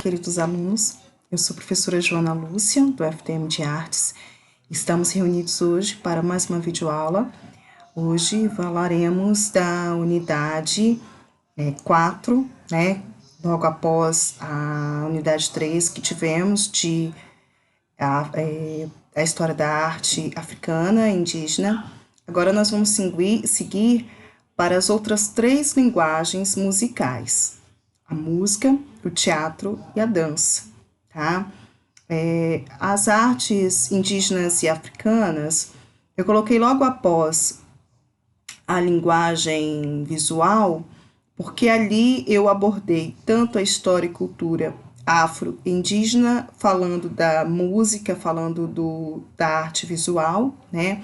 Queridos alunos, eu sou a professora Joana Lúcia, do FTM de Artes. Estamos reunidos hoje para mais uma videoaula. Hoje falaremos da unidade 4, né? Logo após a unidade 3 que tivemos de a história da arte africana, indígena. Agora nós vamos seguir para as outras 3 linguagens musicais: a música, o teatro e a dança, tá? As artes indígenas e africanas, eu coloquei logo após a linguagem visual, porque ali eu abordei tanto a história e cultura afro-indígena, falando da música, falando da arte visual, né?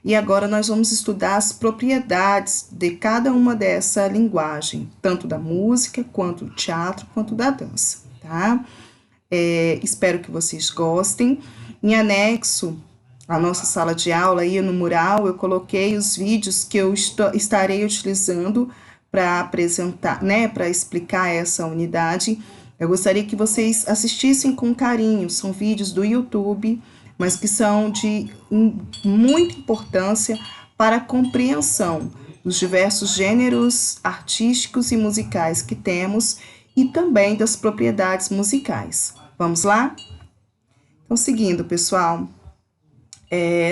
E agora nós vamos estudar as propriedades de cada uma dessa linguagem, tanto da música, quanto do teatro, quanto da dança, tá? Espero que vocês gostem. Em anexo à nossa sala de aula, aí no mural, eu coloquei os vídeos que eu estarei utilizando para apresentar, né, para explicar essa unidade. Eu gostaria que vocês assistissem com carinho, são vídeos do YouTube, mas que são de muita importância para a compreensão dos diversos gêneros artísticos e musicais que temos e também das propriedades musicais. Vamos lá? Então, seguindo, pessoal,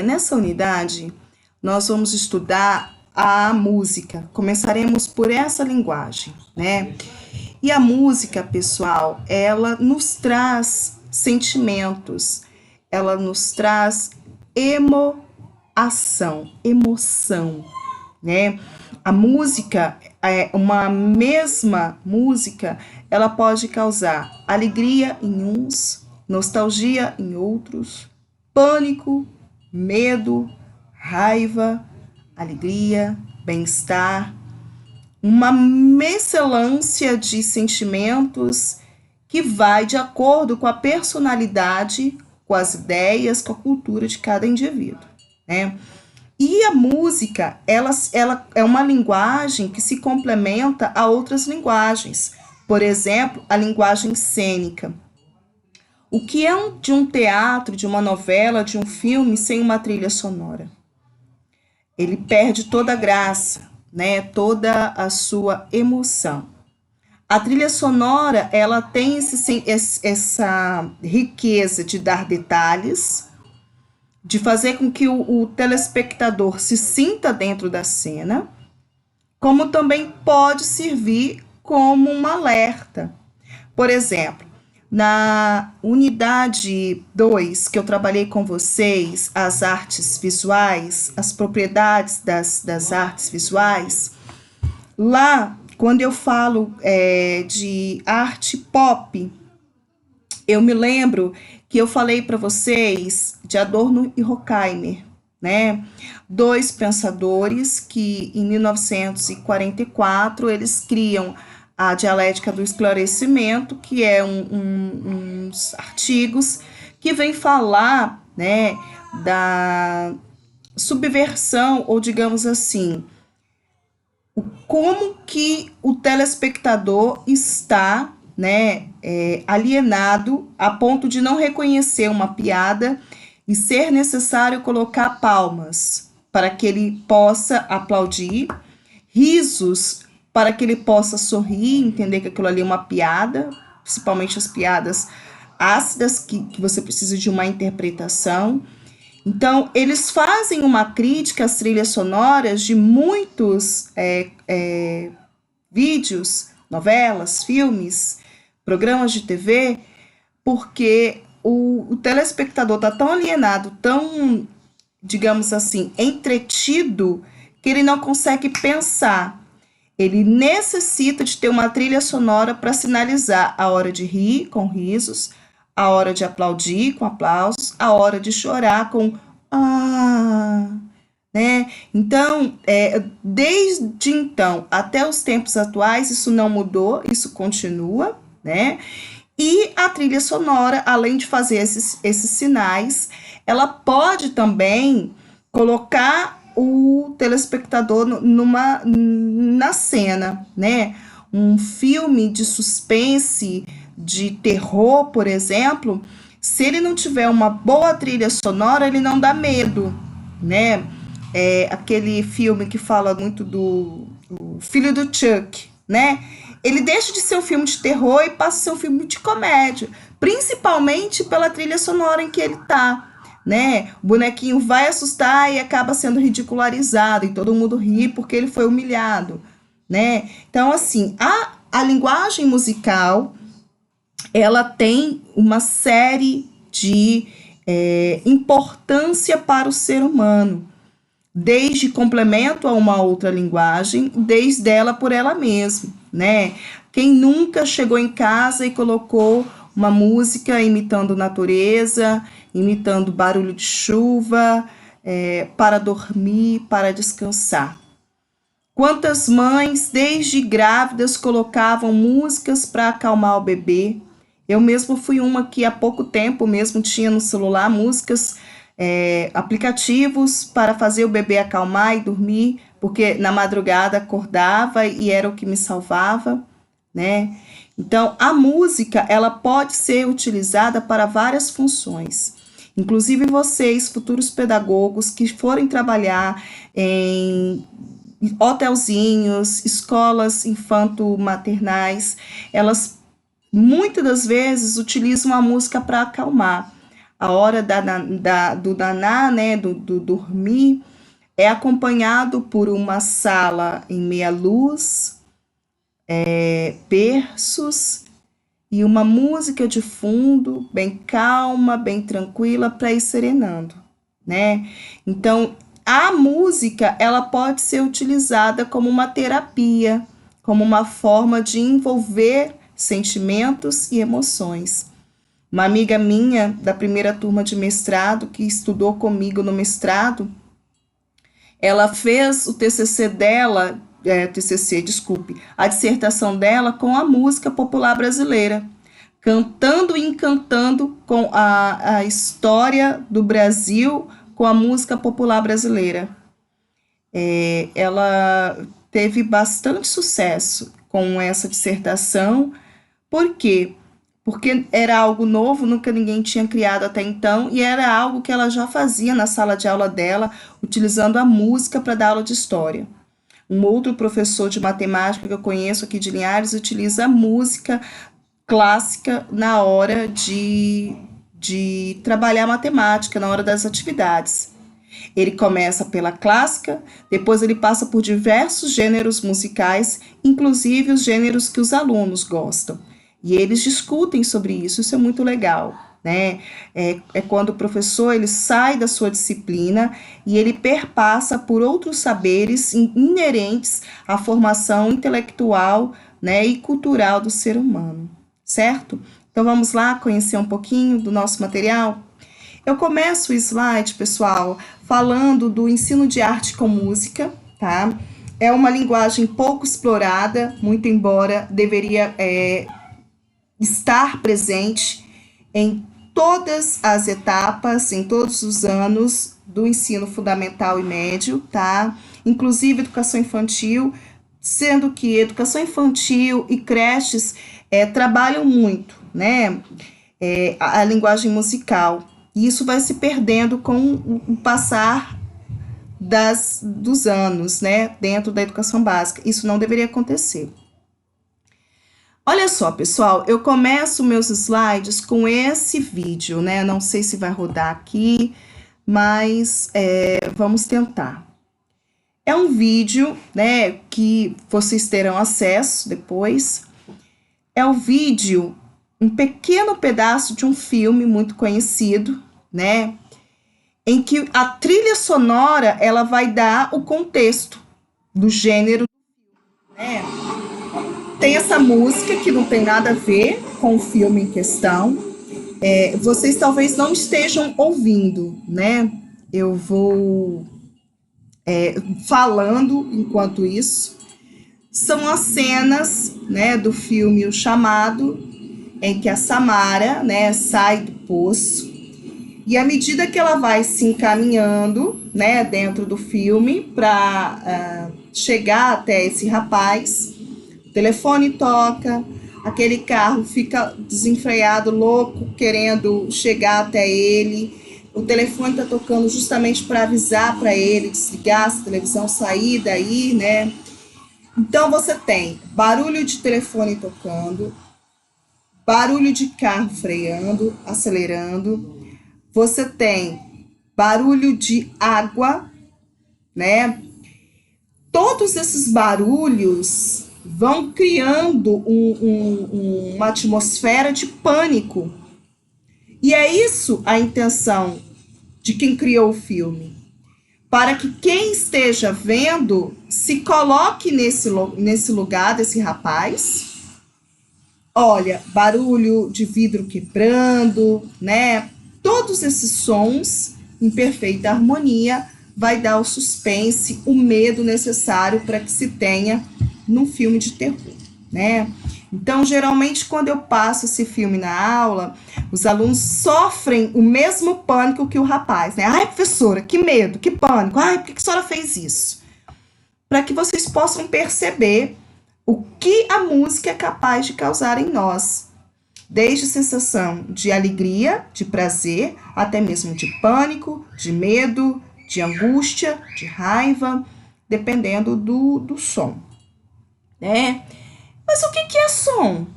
nessa unidade, nós vamos estudar a música. Começaremos por essa linguagem, né? E a música, pessoal, ela nos traz sentimentos, ela nos traz emoção, né? A música, uma mesma música, ela pode causar alegria em uns, nostalgia em outros, pânico, medo, raiva, alegria, bem-estar, uma mescelância de sentimentos que vai de acordo com a personalidade, com as ideias, com a cultura de cada indivíduo, né? E a música, ela é uma linguagem que se complementa a outras linguagens. Por exemplo, a linguagem cênica. O que é de um teatro, de uma novela, de um filme sem uma trilha sonora? Ele perde toda a graça, né? Toda a sua emoção. A trilha sonora, ela tem essa riqueza de dar detalhes, de fazer com que o telespectador se sinta dentro da cena, como também pode servir como um alerta. Por exemplo, na unidade 2, que eu trabalhei com vocês, as artes visuais, as propriedades das artes visuais, lá, quando eu falo de arte pop, eu me lembro que eu falei para vocês de Adorno e Horkheimer, né? 2 pensadores que, em 1944, eles criam a dialética do esclarecimento, que é uns artigos que vem falar, né, da subversão, ou digamos assim, como que o telespectador está, né, alienado a ponto de não reconhecer uma piada e ser necessário colocar palmas para que ele possa aplaudir, risos para que ele possa sorrir, entender que aquilo ali é uma piada, principalmente as piadas ácidas, que você precisa de uma interpretação. Então, eles fazem uma crítica às trilhas sonoras de muitos vídeos, novelas, filmes, programas de TV, porque o telespectador está tão alienado, tão, digamos assim, entretido, que ele não consegue pensar. Ele necessita de ter uma trilha sonora para sinalizar a hora de rir, com risos, a hora de aplaudir, com aplausos, a hora de chorar, com né? Então, desde então até os tempos atuais, isso não mudou, isso continua, né? E a trilha sonora, além de fazer esses sinais, ela pode também colocar o telespectador na cena, né? Um filme de suspense, de terror, por exemplo, se ele não tiver uma boa trilha sonora, ele não dá medo, né? Aquele filme que fala muito do filho do Chuck, né? Ele deixa de ser um filme de terror e passa a ser um filme de comédia, principalmente pela trilha sonora em que ele tá, né? O bonequinho vai assustar e acaba sendo ridicularizado e todo mundo ri porque ele foi humilhado, né? Então, assim, a linguagem musical, ela tem uma série de importância para o ser humano, desde complemento a uma outra linguagem, desde ela por ela mesma, né? Quem nunca chegou em casa e colocou uma música imitando natureza, imitando barulho de chuva, para dormir, para descansar? Quantas mães, desde grávidas, colocavam músicas para acalmar o bebê? Eu mesmo fui uma que há pouco tempo mesmo tinha no celular músicas, aplicativos para fazer o bebê acalmar e dormir, porque na madrugada acordava e era o que me salvava, né? Então, a música, ela pode ser utilizada para várias funções. Inclusive vocês, futuros pedagogos que forem trabalhar em hotelzinhos, escolas infanto-maternais, elas muitas das vezes utilizam a música para acalmar. A hora do danar, né, do dormir, é acompanhado por uma sala em meia luz, berços e uma música de fundo, bem calma, bem tranquila, para ir serenando, né? Então, a música, ela pode ser utilizada como uma terapia, como uma forma de envolver sentimentos e emoções. Uma amiga minha da primeira turma de mestrado, que estudou comigo no mestrado, ela fez o TCC dela, a dissertação dela com a música popular brasileira, cantando e encantando com a história do Brasil com a música popular brasileira. Ela teve bastante sucesso com essa dissertação. Por quê? Porque era algo novo, nunca ninguém tinha criado até então, e era algo que ela já fazia na sala de aula dela, utilizando a música para dar aula de história. Um outro professor de matemática que eu conheço aqui de Linhares utiliza a música clássica na hora de trabalhar matemática, na hora das atividades. Ele começa pela clássica, depois ele passa por diversos gêneros musicais, inclusive os gêneros que os alunos gostam. E eles discutem sobre isso, isso é muito legal, né? É quando o professor ele sai da sua disciplina e ele perpassa por outros saberes inerentes à formação intelectual, né, e cultural do ser humano, certo? Então vamos lá conhecer um pouquinho do nosso material? Eu começo o slide, pessoal, falando do ensino de arte com música, tá? É uma linguagem pouco explorada, muito embora deveria estar presente em todas as etapas, em todos os anos do ensino fundamental e médio, tá? Inclusive educação infantil, sendo que educação infantil e creches trabalham muito, né? A linguagem musical. E isso vai se perdendo com o passar dos anos, né? Dentro da educação básica. Isso não deveria acontecer. Olha só, pessoal, eu começo meus slides com esse vídeo, né? Não sei se vai rodar aqui, mas vamos tentar. É um vídeo, né, que vocês terão acesso depois. É o vídeo, um pequeno pedaço de um filme muito conhecido, né? Em que a trilha sonora, ela vai dar o contexto do gênero, né? Tem essa música que não tem nada a ver com o filme em questão. Vocês talvez não estejam ouvindo, né? Eu vou falando enquanto isso. São as cenas, né, do filme O Chamado, em que a Samara, né, sai do poço. E à medida que ela vai se encaminhando, né, dentro do filme para chegar até esse rapaz, o telefone toca, aquele carro fica desenfreado, louco, querendo chegar até ele. O telefone está tocando justamente para avisar para ele desligar essa televisão, sair daí, né? Então você tem barulho de telefone tocando, barulho de carro freando, acelerando. Você tem barulho de água, né? Todos esses barulhos vão criando uma atmosfera de pânico. E é isso a intenção de quem criou o filme. Para que quem esteja vendo se coloque nesse lugar desse rapaz. Olha, barulho de vidro quebrando, né? Todos esses sons em perfeita harmonia vai dar o suspense, o medo necessário para que se tenha num filme de terror, né? Então, geralmente, quando eu passo esse filme na aula, os alunos sofrem o mesmo pânico que o rapaz, né? Ai, professora, que medo, que pânico. Ai, por que a senhora fez isso? Para que vocês possam perceber o que a música é capaz de causar em nós. Desde sensação de alegria, de prazer, até mesmo de pânico, de medo, de angústia, de raiva, dependendo do som, né? Mas o que é som?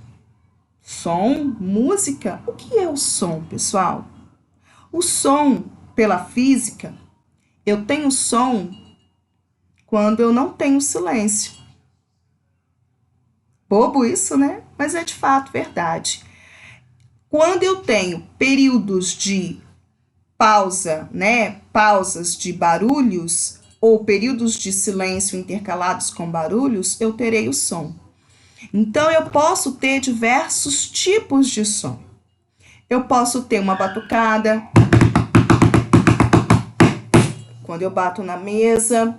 Som, música, o que é o som, pessoal? O som, pela física, eu tenho som quando eu não tenho silêncio. Bobo isso, né? Mas é de fato verdade. Quando eu tenho períodos de pausa, né? Pausas de barulhos ou períodos de silêncio intercalados com barulhos, eu terei o som. Então, eu posso ter diversos tipos de som. Eu posso ter uma batucada, quando eu bato na mesa.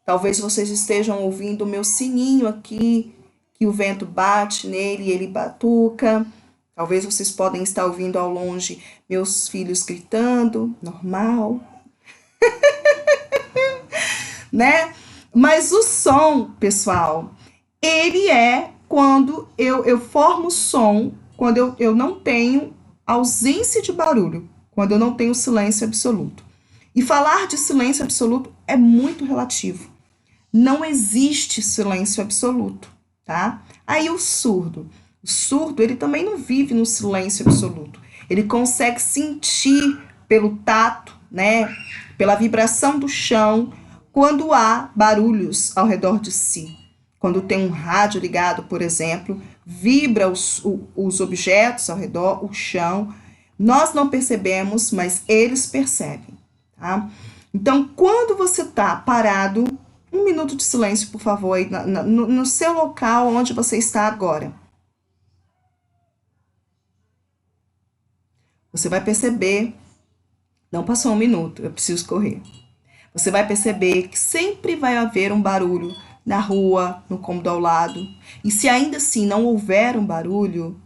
Talvez vocês estejam ouvindo o meu sininho aqui, que o vento bate nele e ele batuca. Talvez vocês podem estar ouvindo ao longe meus filhos gritando, normal. Né? Mas o som, pessoal, ele é quando eu formo som, quando eu não tenho ausência de barulho, quando eu não tenho silêncio absoluto. E falar de silêncio absoluto é muito relativo. Não existe silêncio absoluto, tá? Aí o surdo, ele também não vive no silêncio absoluto. Ele consegue sentir pelo tato, né, pela vibração do chão, quando há barulhos ao redor de si. Quando tem um rádio ligado, por exemplo, vibra os objetos ao redor, o chão. Nós não percebemos, mas eles percebem, tá? Então, quando você está parado, 1 minuto de silêncio, por favor, aí no seu local onde você está agora. Você vai perceber, não passou 1 minuto, eu preciso correr. Você vai perceber que sempre vai haver um barulho na rua, no cômodo ao lado. E se ainda assim não houver um barulho,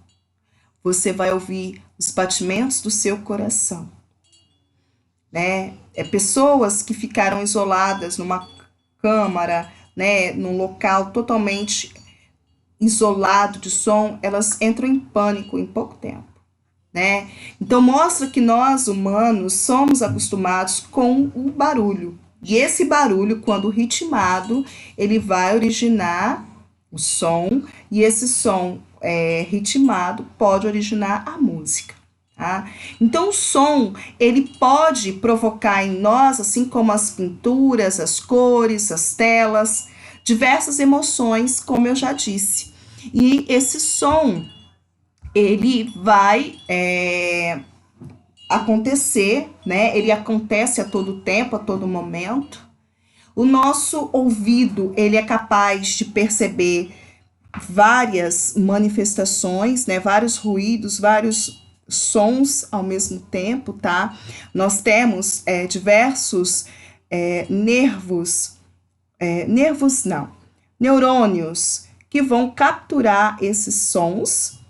você vai ouvir os batimentos do seu coração, né? Pessoas que ficaram isoladas numa câmara, né, num local totalmente isolado de som, elas entram em pânico em pouco tempo, né? Então mostra que nós humanos somos acostumados com o barulho. E esse barulho, quando ritmado, ele vai originar o som, e esse som ritmado pode originar a música. Tá? Então o som, ele pode provocar em nós, assim como as pinturas, as cores, as telas, diversas emoções, como eu já disse. E esse som, ele vai acontecer, né? Ele acontece a todo tempo, a todo momento. O nosso ouvido, ele é capaz de perceber várias manifestações, né? Vários ruídos, vários sons ao mesmo tempo, tá? Nós temos diversos neurônios que vão capturar esses sons,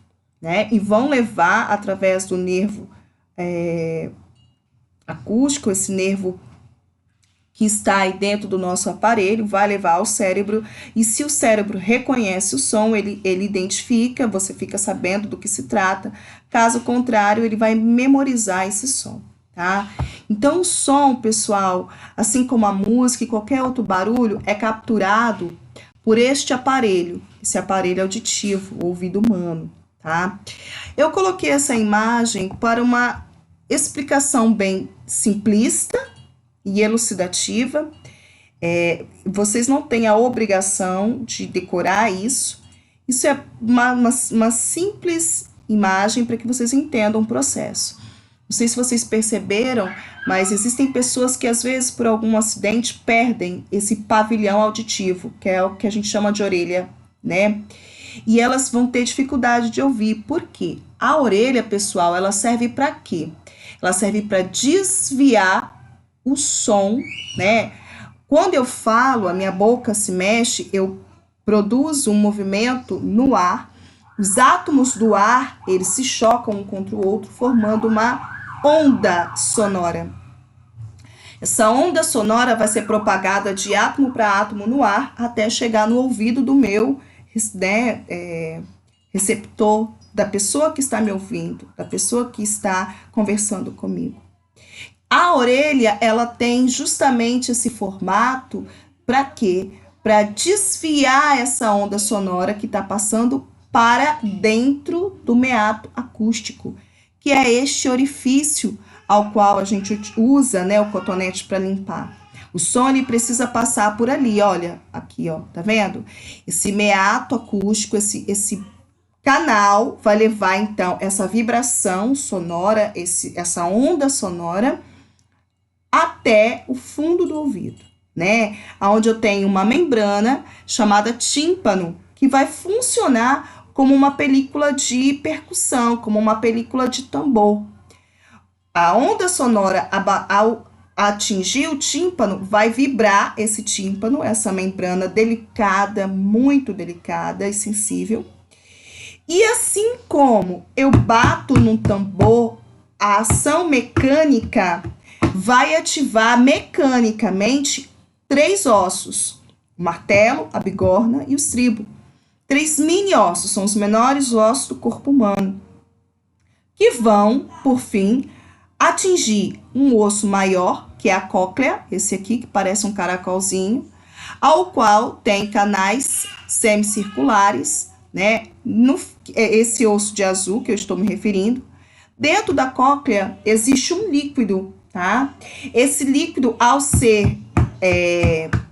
né? E vão levar através do nervo acústico, esse nervo que está aí dentro do nosso aparelho, vai levar ao cérebro, e se o cérebro reconhece o som, ele identifica, você fica sabendo do que se trata, caso contrário, ele vai memorizar esse som, tá? Então, o som, pessoal, assim como a música e qualquer outro barulho, é capturado por este aparelho, esse aparelho auditivo, o ouvido humano, tá? Eu coloquei essa imagem para uma explicação bem simplista e elucidativa. Vocês não têm a obrigação de decorar isso. Isso é uma simples imagem para que vocês entendam o processo. Não sei se vocês perceberam, mas existem pessoas que às vezes por algum acidente perdem esse pavilhão auditivo, que é o que a gente chama de orelha, né? E elas vão ter dificuldade de ouvir. Por quê? A orelha, pessoal, ela serve para quê? Ela serve para desviar o som, né? Quando eu falo, a minha boca se mexe, eu produzo um movimento no ar. Os átomos do ar, eles se chocam um contra o outro, formando uma onda sonora. Essa onda sonora vai ser propagada de átomo para átomo no ar até chegar no ouvido do meu, né, receptor, da pessoa que está me ouvindo, da pessoa que está conversando comigo. A orelha, ela tem justamente esse formato para quê? Para desviar essa onda sonora que está passando para dentro do meato acústico, que é este orifício ao qual a gente usa, né, o cotonete para limpar. O som ele precisa passar por ali, olha, aqui, ó, tá vendo? Esse meato acústico, esse canal vai levar então essa vibração sonora, essa onda sonora até o fundo do ouvido, né? Onde eu tenho uma membrana chamada tímpano, que vai funcionar como uma película de percussão, como uma película de tambor. A onda sonora, ao atingir o tímpano, vai vibrar esse tímpano, essa membrana delicada, muito delicada e sensível. E assim como eu bato num tambor, a ação mecânica vai ativar mecanicamente 3 ossos: o martelo, a bigorna e o estribo. 3 mini ossos, são os menores ossos do corpo humano, que vão, por fim, atingir um osso maior, que é a cóclea, esse aqui que parece um caracolzinho, ao qual tem canais semicirculares, né? Esse osso de azul que eu estou me referindo. Dentro da cóclea existe um líquido, tá? Esse líquido, ao ser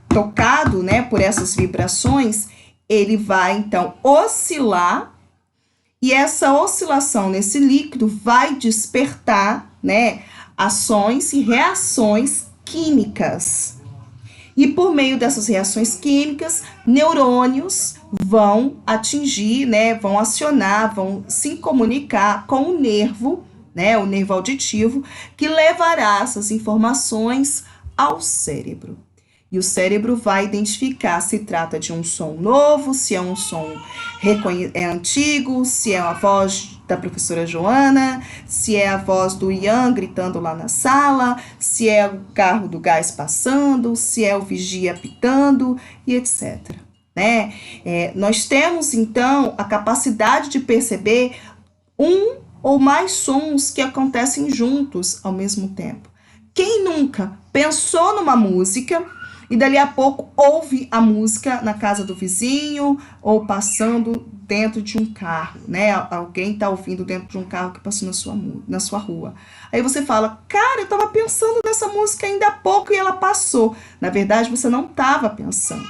tocado, né, por essas vibrações, ele vai então oscilar, e essa oscilação nesse líquido vai despertar, né, ações e reações químicas. E por meio dessas reações químicas, neurônios vão atingir, né, vão acionar, vão se comunicar com o nervo, né, o nervo auditivo, que levará essas informações ao cérebro. E o cérebro vai identificar se trata de um som novo, se é um som antigo, se é a voz da professora Joana, se é a voz do Ian gritando lá na sala, se é o carro do gás passando, se é o vigia apitando e etc. Né? Nós temos, então, a capacidade de perceber um ou mais sons que acontecem juntos ao mesmo tempo. Quem nunca pensou numa música e dali a pouco ouve a música na casa do vizinho ou passando dentro de um carro, né? Alguém está ouvindo dentro de um carro que passou na sua rua. Aí você fala, cara, eu estava pensando nessa música ainda há pouco e ela passou. Na verdade, você não estava pensando.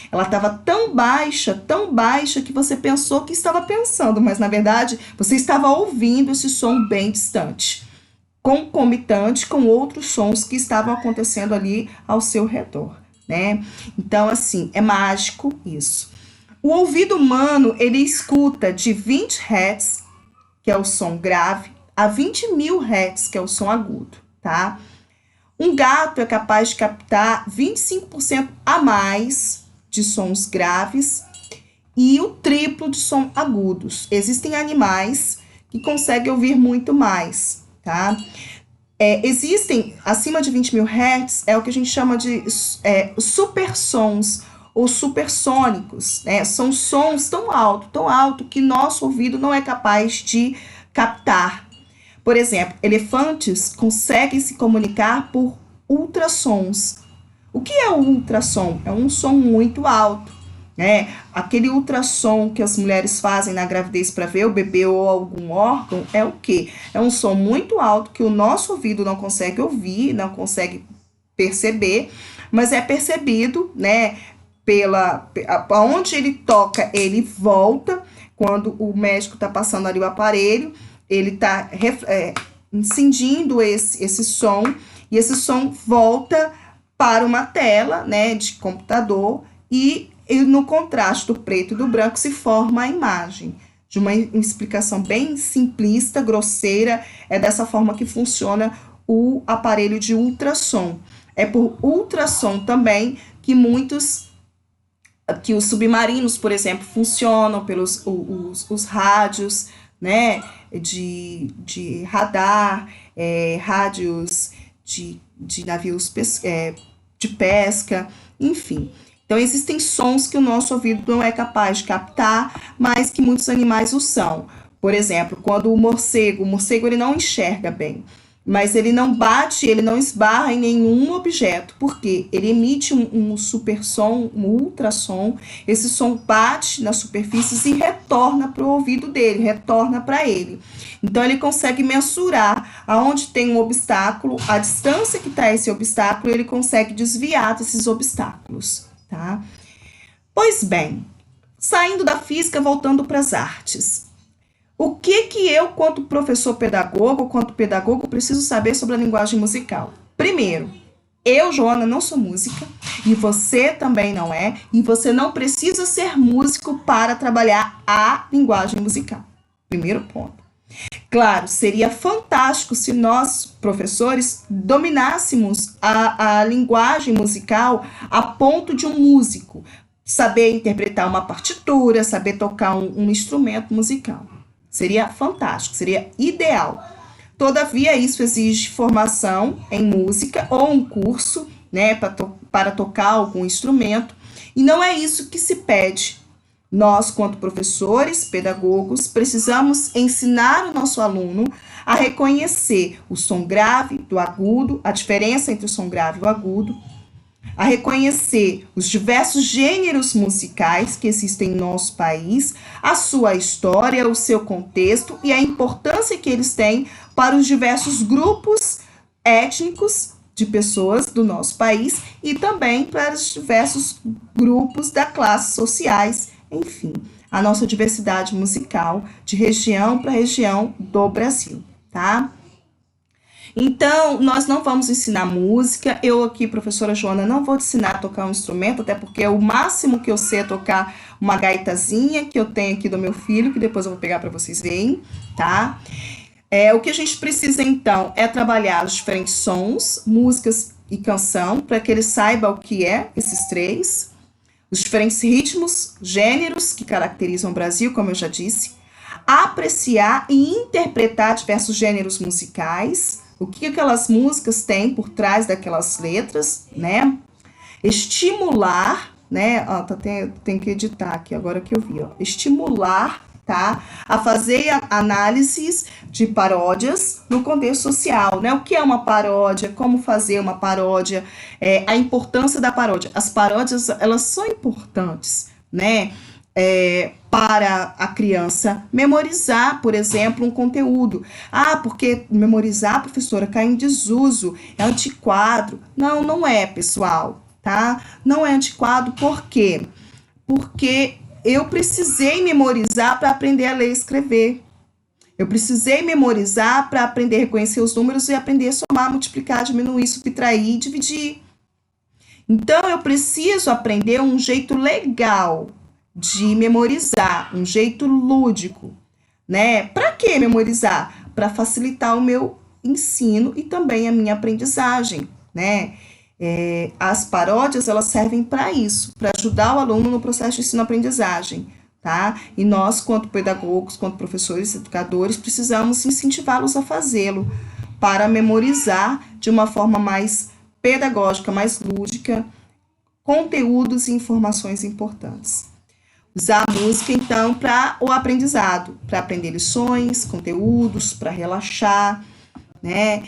Ela estava tão baixa que você pensou que estava pensando, mas na verdade você estava ouvindo esse som bem distante, concomitante com outros sons que estavam acontecendo ali ao seu redor, né? Então, assim, é mágico isso. O ouvido humano, ele escuta de 20 Hz, que é o som grave, a 20.000 Hz, que é o som agudo, tá? Um gato é capaz de captar 25% a mais de sons graves e o triplo de sons agudos. Existem animais que conseguem ouvir muito mais, tá? Existem, acima de 20 mil Hz, é o que a gente chama de supersons ou supersônicos, né? São sons tão alto que nosso ouvido não é capaz de captar. Por exemplo, elefantes conseguem se comunicar por ultrassons. O que é o ultrassom? É um som muito alto, né? Aquele ultrassom que as mulheres fazem na gravidez para ver o bebê ou algum órgão é o quê? É um som muito alto que o nosso ouvido não consegue ouvir, não consegue perceber, mas é percebido, né? Onde ele toca, ele volta. Quando o médico está passando ali o aparelho, ele está incendindo esse som, e esse som volta para uma tela, né, de computador, e no contraste do preto e do branco se forma a imagem. De uma explicação bem simplista, grosseira, é dessa forma que funciona o aparelho de ultrassom. É por ultrassom também que os submarinos, por exemplo, funcionam pelos os rádios, né, de radar, rádios de navios de pesca, enfim. Então, existem sons que o nosso ouvido não é capaz de captar, mas que muitos animais o são. Por exemplo, quando o morcego ele não enxerga bem, mas ele não bate, ele não esbarra em nenhum objeto, porque ele emite um supersom, um ultrassom, esse som bate nas superfícies e retorna para o ouvido dele, retorna para ele. Então, ele consegue mensurar aonde tem um obstáculo, a distância que está esse obstáculo, ele consegue desviar desses obstáculos, tá? Pois bem, saindo da física, voltando para as artes. O que eu, quanto professor pedagogo, preciso saber sobre a linguagem musical? Primeiro, eu, Joana, não sou música, e você também não é, e você não precisa ser músico para trabalhar a linguagem musical. Primeiro ponto. Claro, seria fantástico se nós, professores, dominássemos a linguagem musical a ponto de um músico saber interpretar uma partitura, saber tocar um instrumento musical. Seria fantástico, seria ideal. Todavia, isso exige formação em música ou um curso, né, para tocar algum instrumento, e não é isso que se pede. Nós, quanto professores, pedagogos, precisamos ensinar o nosso aluno a reconhecer o som grave do agudo, a diferença entre o som grave e o agudo, a reconhecer os diversos gêneros musicais que existem no nosso país, a sua história, o seu contexto e a importância que eles têm para os diversos grupos étnicos de pessoas do nosso país e também para os diversos grupos da classe sociais, enfim, a nossa diversidade musical de região para região do Brasil, tá? Então, nós não vamos ensinar música. Eu aqui, professora Joana, não vou te ensinar a tocar um instrumento, até porque o máximo que eu sei é tocar uma gaitazinha que eu tenho aqui do meu filho, que depois eu vou pegar para vocês verem, tá? O que a gente precisa, então, é trabalhar os diferentes sons, músicas e canção, para que ele saiba o que é esses três, os diferentes ritmos, gêneros que caracterizam o Brasil, como eu já disse, apreciar e interpretar diversos gêneros musicais, o que aquelas músicas têm por trás daquelas letras, né? Estimular, né? Tem que editar aqui, agora que eu vi, ó. Estimular, tá? A fazer análises de paródias no contexto social, né? O que é uma paródia, como fazer uma paródia, a importância da paródia. As paródias, elas são importantes, né? Para a criança memorizar, por exemplo, um conteúdo. Porque memorizar, professora, cai em desuso, é antiquado. Não, não é, pessoal, tá? Não é antiquado, por quê? Porque eu precisei memorizar para aprender a ler e escrever. Eu precisei memorizar para aprender a reconhecer os números e aprender a somar, multiplicar, diminuir, subtrair e dividir. Então, eu preciso aprender um jeito legal de memorizar, um jeito lúdico, né? Para que memorizar? Para facilitar o meu ensino e também a minha aprendizagem, né? As paródias, elas servem para isso, para ajudar o aluno no processo de ensino-aprendizagem, tá? E nós, quanto pedagogos, quanto professores, educadores, precisamos incentivá-los a fazê-lo, para memorizar de uma forma mais pedagógica, mais lúdica, conteúdos e informações importantes. Usar a música, então, para o aprendizado, para aprender lições, conteúdos, para relaxar, né?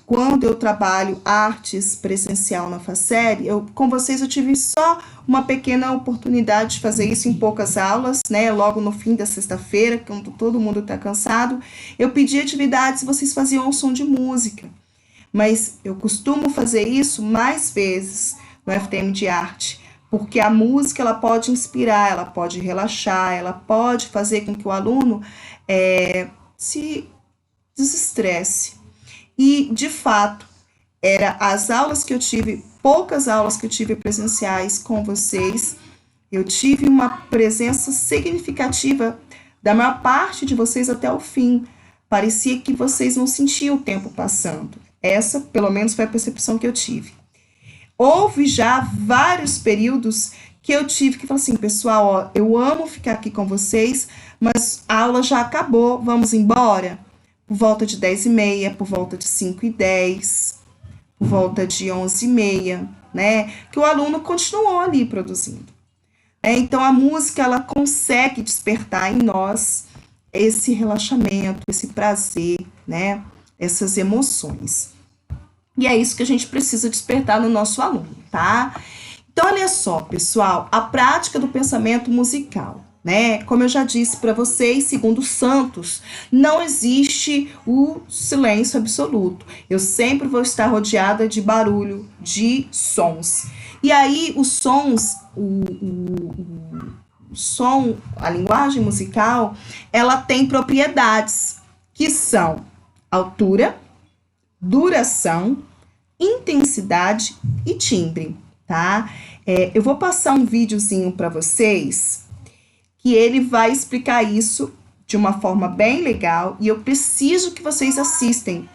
Quando eu trabalho artes presencial na Faceri, com vocês eu tive só uma pequena oportunidade de fazer isso em poucas aulas, né? Logo no fim da sexta-feira, quando todo mundo está cansado, eu pedi atividades e vocês faziam um som de música. Mas eu costumo fazer isso mais vezes no FTM de arte, porque a música ela pode inspirar, ela pode relaxar, ela pode fazer com que o aluno se desestresse. E, de fato, as aulas que eu tive, poucas aulas que eu tive presenciais com vocês, eu tive uma presença significativa da maior parte de vocês até o fim. Parecia que vocês não sentiam o tempo passando. Essa, pelo menos, foi a percepção que eu tive. Houve já vários períodos que eu tive que falar assim, pessoal, ó, eu amo ficar aqui com vocês, mas a aula já acabou, vamos embora? Por volta de 10h30, por volta de 5h10, por volta de 11h30, né? Que o aluno continuou ali produzindo. Então, a música, ela consegue despertar em nós esse relaxamento, esse prazer, né? Essas emoções. E é isso que a gente precisa despertar no nosso aluno, tá? Então, olha só, pessoal, a prática do pensamento musical, né? Como eu já disse para vocês, segundo Santos, não existe o silêncio absoluto. Eu sempre vou estar rodeada de barulho, de sons. E aí, os sons, o som, a linguagem musical, ela tem propriedades que são altura, duração, intensidade e timbre, tá? Eu vou passar um videozinho para vocês que ele vai explicar isso de uma forma bem legal e eu preciso que vocês assistem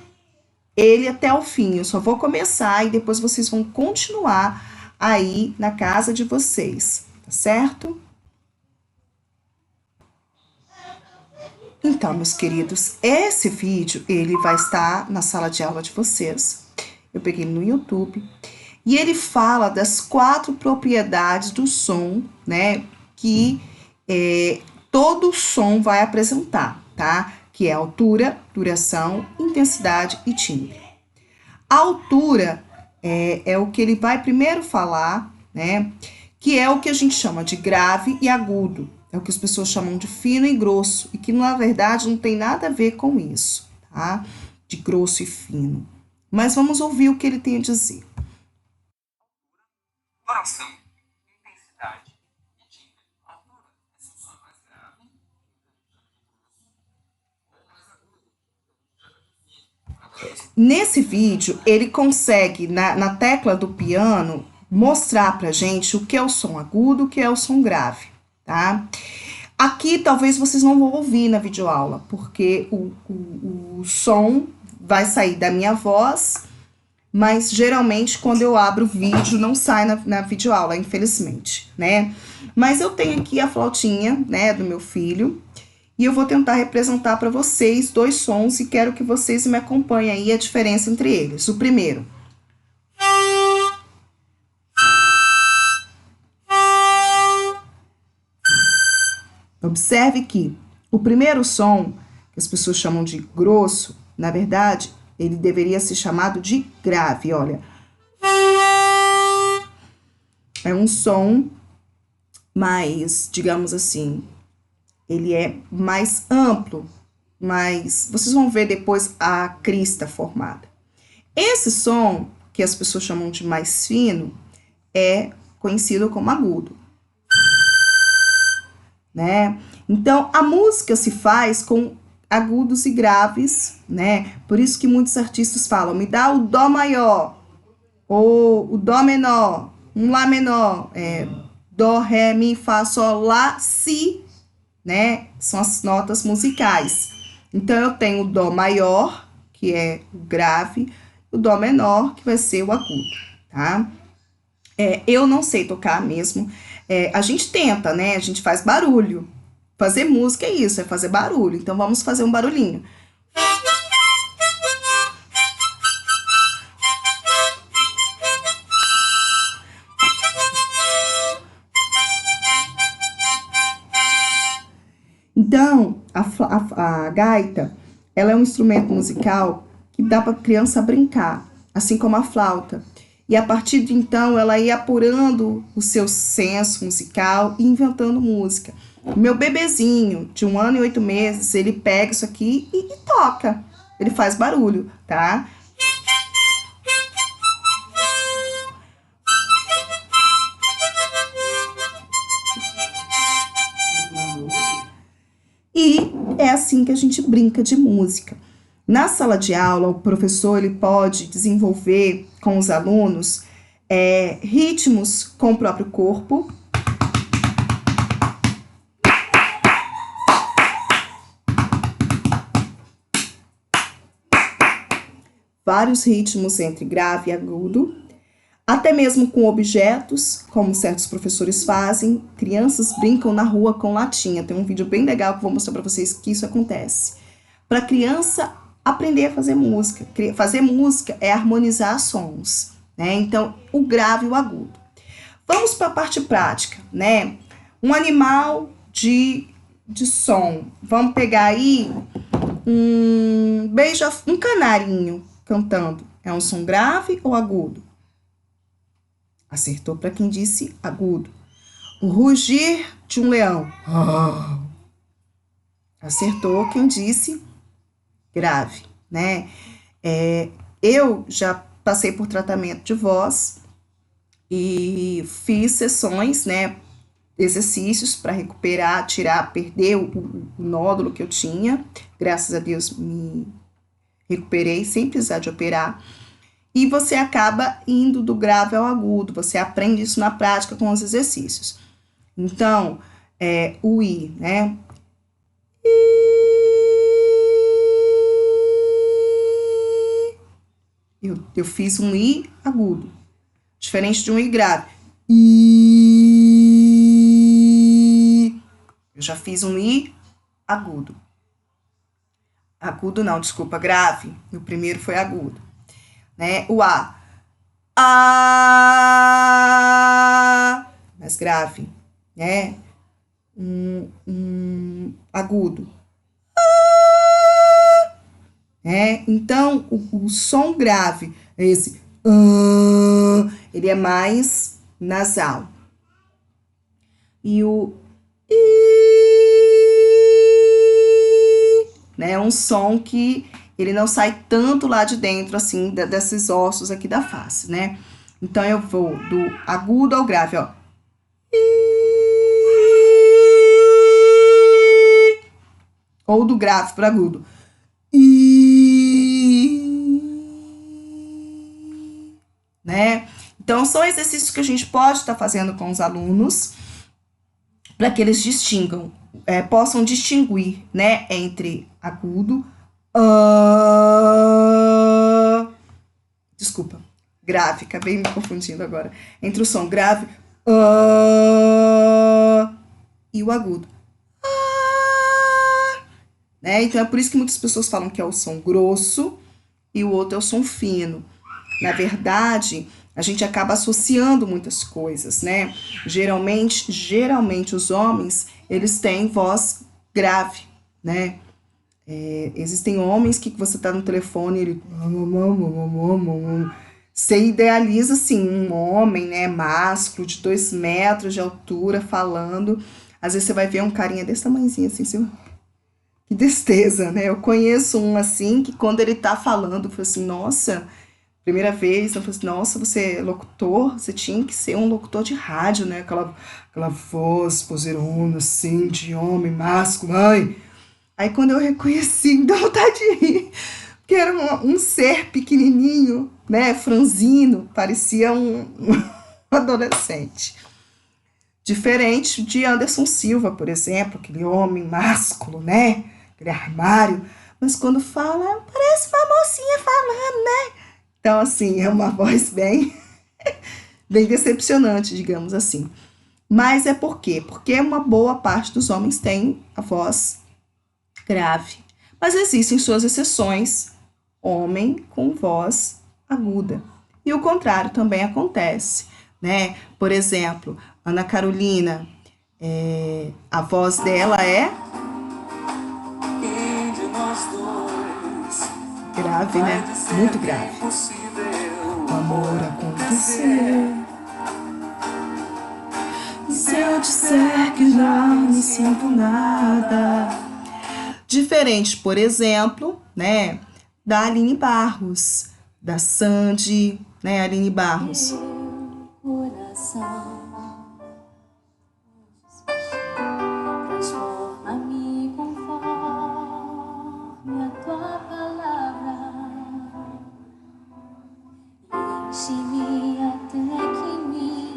ele até o fim. Eu só vou começar e depois vocês vão continuar aí na casa de vocês, tá certo? Então, meus queridos, esse vídeo, ele vai estar na sala de aula de vocês. Eu peguei no YouTube. E ele fala das 4 propriedades do som, né? Que todo som vai apresentar, tá? Que é altura, duração, intensidade e timbre. A altura é o que ele vai primeiro falar, né? Que é o que a gente chama de grave e agudo. É o que as pessoas chamam de fino e grosso, e que na verdade não tem nada a ver com isso, tá? De grosso e fino. Mas vamos ouvir o que ele tem a dizer. Duração, intensidade e timbre. Altura é se o som é mais grave, ou mais agudo. Nesse vídeo, ele consegue, na tecla do piano, mostrar pra gente o que é o som agudo, o que é o som grave. Tá? Aqui talvez vocês não vão ouvir na videoaula, porque o som vai sair da minha voz, mas geralmente quando eu abro o vídeo não sai na videoaula, infelizmente, né? Mas eu tenho aqui a flautinha, né, do meu filho, e eu vou tentar representar para vocês 2 sons e quero que vocês me acompanhem aí a diferença entre eles. O primeiro. Observe que o primeiro som, que as pessoas chamam de grosso, na verdade, ele deveria ser chamado de grave, olha. É um som mais, digamos assim, ele é mais amplo, mas vocês vão ver depois a crista formada. Esse som, que as pessoas chamam de mais fino, é conhecido como agudo. Né? Então, a música se faz com agudos e graves, né? Por isso que muitos artistas falam, me dá o dó maior, ou o dó menor, um lá menor, dó, ré, mi, fá, sol, lá, si, né? São as notas musicais. Então, eu tenho o dó maior, que é o grave, o dó menor, que vai ser o agudo, tá? Eu não sei tocar mesmo. A gente tenta, né? A gente faz barulho. Fazer música é isso, é fazer barulho. Então, vamos fazer um barulhinho. a gaita, ela é um instrumento musical que dá para a criança brincar, assim como a flauta. E a partir de então, ela ia apurando o seu senso musical e inventando música. O meu bebezinho, de 1 ano e 8 meses, ele pega isso aqui e toca. Ele faz barulho, tá? E é assim que a gente brinca de música. Na sala de aula, o professor ele pode desenvolver com os alunos ritmos com o próprio corpo. Vários ritmos entre grave e agudo. Até mesmo com objetos, como certos professores fazem. Crianças brincam na rua com latinha. Tem um vídeo bem legal que eu vou mostrar para vocês que isso acontece. Para a criança aprender a fazer música. Fazer música é harmonizar sons, né? Então, o grave e o agudo. Vamos para a parte prática, né? Um animal de som. Vamos pegar aí um canarinho cantando. É um som grave ou agudo? Acertou para quem disse agudo. O rugir de um leão. Acertou quem disse grave, né? Eu já passei por tratamento de voz e fiz sessões, né? Exercícios para recuperar, perder o nódulo que eu tinha. Graças a Deus me recuperei sem precisar de operar. E você acaba indo do grave ao agudo. Você aprende isso na prática com os exercícios. Então, o I, né? Eu fiz um I agudo. Diferente de um I grave. I. Eu já fiz um I agudo. Agudo não, desculpa, grave. O primeiro foi agudo. Né? O A. A. Mais grave, né? Agudo. A. Né? Então, o som grave, esse A, ele é mais nasal. E o I, né? É um som que ele não sai tanto lá de dentro, assim, desses ossos aqui da face, né? Então, eu vou do agudo ao grave, ó. Ou do grave para agudo. Né? Então, são exercícios que a gente pode estar fazendo com os alunos para que eles possam distinguir, né, entre agudo, desculpa, grave, acabei me confundindo agora. Entre o som grave e o agudo. Né? Então é por isso que muitas pessoas falam que é o som grosso e o outro é o som fino. Na verdade, a gente acaba associando muitas coisas, né? Geralmente os homens, eles têm voz grave, né? Existem homens que você tá no telefone, ele... Você idealiza, assim, um homem, né, másculo, de 2 metros de altura, falando. Às vezes você vai ver um carinha desse tamanhozinho, assim, assim, que tristeza, né? Eu conheço um, assim, que quando ele tá falando, eu falei assim, nossa... Primeira vez, eu falei assim, nossa, você é locutor? Você tinha que ser um locutor de rádio, né? Aquela voz poserona, assim, de homem, másculo, ai. Aí quando eu reconheci, me deu vontade de rir. Porque era um ser pequenininho, né? Franzino, parecia um adolescente. Diferente de Anderson Silva, por exemplo, aquele homem másculo, né? Aquele armário. Mas quando fala, parece uma mocinha falando, né? Então, assim, é uma voz bem decepcionante, digamos assim. Mas é por quê? Porque uma boa parte dos homens tem a voz grave. Mas existem suas exceções, homem com voz aguda. E o contrário também acontece, né? Por exemplo, Ana Carolina, a voz dela é... grave, né? Muito grave. O amor aconteceu. Se eu disser que não me sinto nada. Diferente, por exemplo, né, da Aline Barros, da Sandy, né, Aline Barros. Coração, transforma-me conforme a tua palavra, enche-me até que me...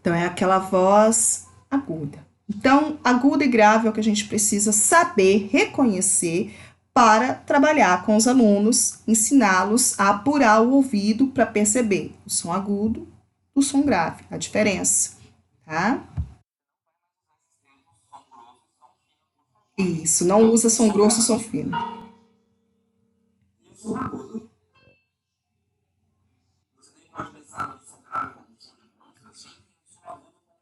Então, é aquela voz aguda. Então, agudo e grave é o que a gente precisa saber, reconhecer para trabalhar com os alunos, ensiná-los a apurar o ouvido para perceber o som agudo do som grave, a diferença, tá? Isso, não usa som grosso e som fino. E o som agudo. Você nem pode pensar no som grave como som de música, assim, e o som agudo como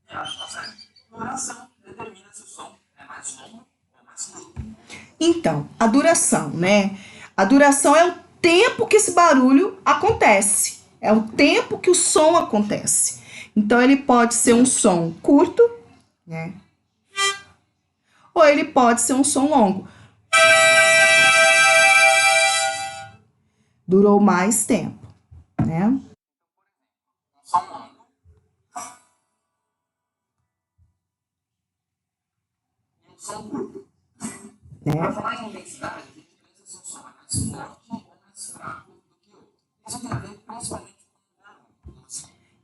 reage na série. Duração determina se o som é mais longo ou mais curto. Então, a duração, né? A duração é o tempo que esse barulho acontece. É o tempo que o som acontece. Então, ele pode ser um som curto, né? Ou ele pode ser um som longo. Durou mais tempo, né? Um som longo. E um som curto. Para Né? falar em intensidade, a gente pensa se um som é mais forte ou mais fraco do que outro. Isso tem a ver principalmente com o barulho.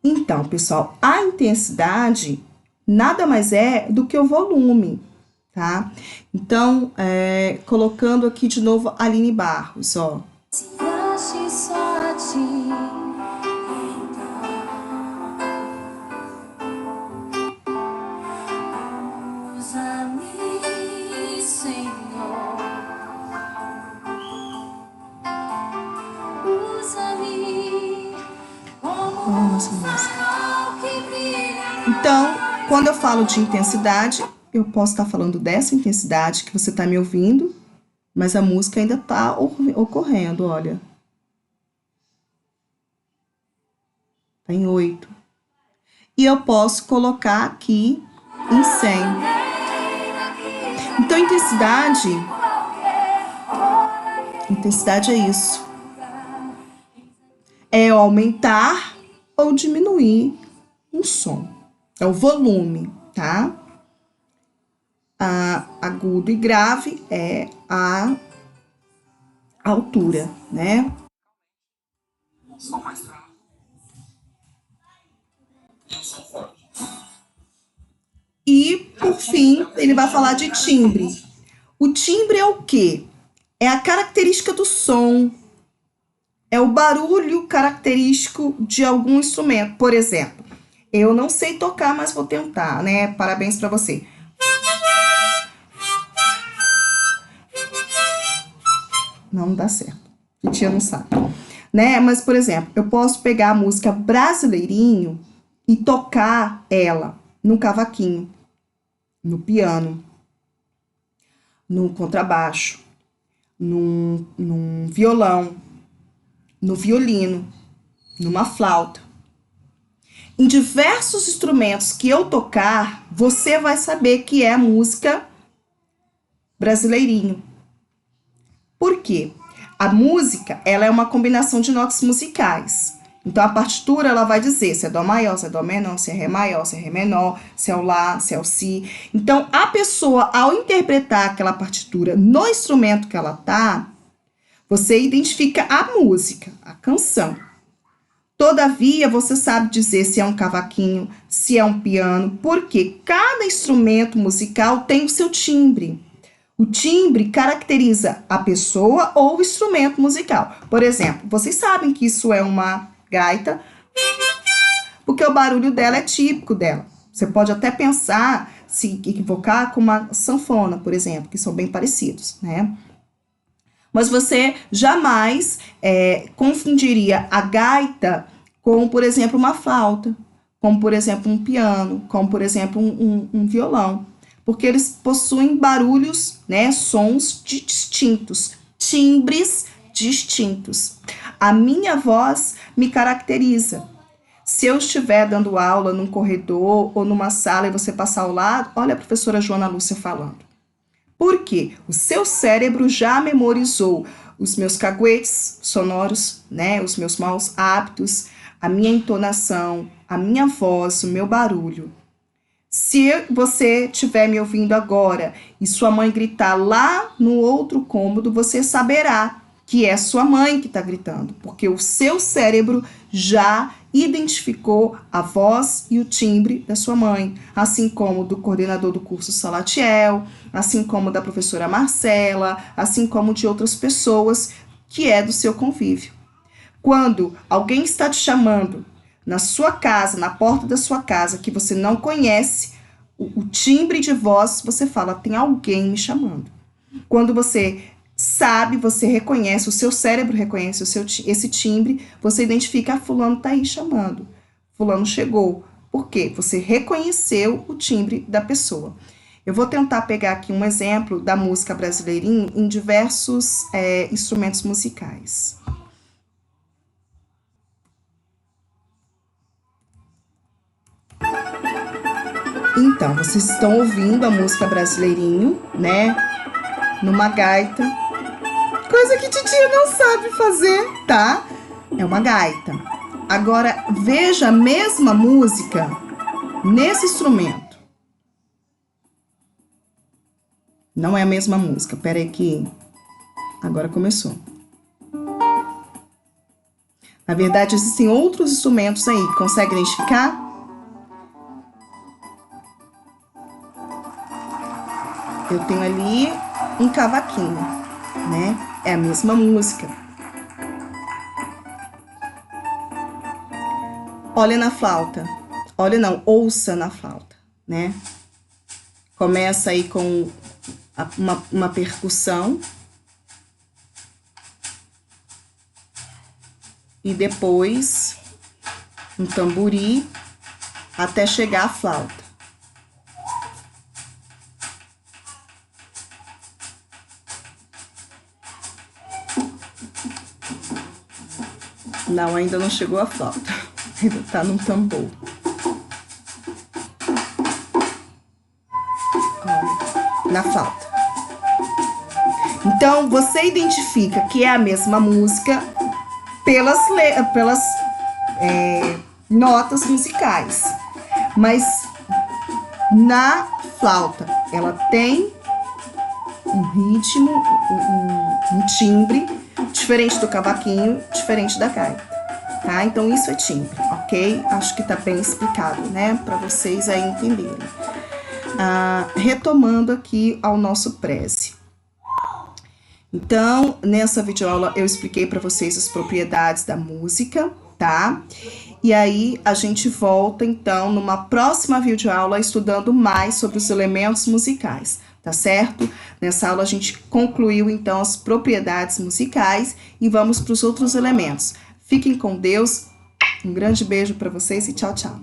Então, pessoal, a intensidade nada mais é do que o volume, tá? Então, colocando aqui de novo a Aline Barros, ó. Se ache só a ti, então usa-me, Senhor, usa-me como Nossa, nossa. farol que brilha. Então, quando eu falo de intensidade, eu posso estar falando dessa intensidade que você está me ouvindo, mas a música ainda está ocorrendo, olha. Está em 8. E eu posso colocar aqui em 100. Então, intensidade é isso. É aumentar ou diminuir um som. É o volume, tá? Agudo e grave é a altura, né? Um som mais fraco. E um som forte. E, por fim, ele vai falar de timbre. O timbre é o quê? É a característica do som. É o barulho característico de algum instrumento. Por exemplo, eu não sei tocar, mas vou tentar, né? Parabéns para você. Não dá certo. A tia não sabe. Né? Mas, por exemplo, eu posso pegar a música Brasileirinho e tocar ela no cavaquinho, no piano, no contrabaixo, num violão, no violino, numa flauta. Em diversos instrumentos que eu tocar, você vai saber que é música Brasileirinho. Por quê? A música, ela é uma combinação de notas musicais. Então, a partitura, ela vai dizer se é dó maior, se é dó menor, se é ré maior, se é ré menor, se é o lá, se é o si. Então, a pessoa, ao interpretar aquela partitura no instrumento que ela tá, você identifica a música, a canção. Todavia, você sabe dizer se é um cavaquinho, se é um piano, porque cada instrumento musical tem o seu timbre. O timbre caracteriza a pessoa ou o instrumento musical. Por exemplo, vocês sabem que isso é uma gaita, porque o barulho dela é típico dela. Você pode até pensar, se equivocar com uma sanfona, por exemplo, que são bem parecidos, né? Mas você jamais confundiria a gaita com, por exemplo, uma flauta, como, por exemplo, um piano, como, por exemplo, um violão. Porque eles possuem barulhos, né, sons distintos, timbres distintos. A minha voz me caracteriza. Se eu estiver dando aula num corredor ou numa sala e você passar ao lado, olha a professora Joana Lúcia falando. Por quê? O seu cérebro já memorizou os meus caguetes sonoros, né? Os meus maus hábitos, a minha entonação, a minha voz, o meu barulho. Se você estiver me ouvindo agora e sua mãe gritar lá no outro cômodo, você saberá que é sua mãe que está gritando, porque o seu cérebro já identificou a voz e o timbre da sua mãe, assim como do coordenador do curso Salatiel, assim como da professora Marcela, assim como de outras pessoas que é do seu convívio. Quando alguém está te chamando na sua casa, na porta da sua casa, que você não conhece, o timbre de voz, você fala, tem alguém me chamando. Quando você sabe, você reconhece, o seu cérebro reconhece esse timbre, você identifica, fulano tá aí chamando, fulano chegou. Por quê? Você reconheceu o timbre da pessoa. Eu vou tentar pegar aqui um exemplo da música brasileirinha em diversos instrumentos musicais. Então, vocês estão ouvindo a música brasileirinho, né? Numa gaita. Coisa que titia não sabe fazer, tá? É uma gaita. Agora, veja a mesma música nesse instrumento. Não é a mesma música. Pera aí que agora começou. Na verdade, existem outros instrumentos aí. Consegue identificar? Eu tenho ali um cavaquinho, né? É a mesma música. Olha na flauta. Olha não, ouça na flauta, né? Começa aí com uma percussão. E depois um tambori até chegar à flauta. Não, ainda não chegou a flauta. Ainda tá num tambor. Olha, na flauta. Então, você identifica que é a mesma música pelas notas musicais. Mas na flauta, ela tem um ritmo, um timbre diferente do cavaquinho, diferente da gaita, tá? Então, isso é timbre, ok? Acho que tá bem explicado, né? Para vocês aí entenderem. Retomando aqui ao nosso preze. Então, nessa videoaula eu expliquei para vocês as propriedades da música, tá? E aí, a gente volta, então, numa próxima videoaula estudando mais sobre os elementos musicais. Tá certo? Nessa aula a gente concluiu então as propriedades musicais e vamos para os outros elementos. Fiquem com Deus, um grande beijo para vocês e tchau, tchau.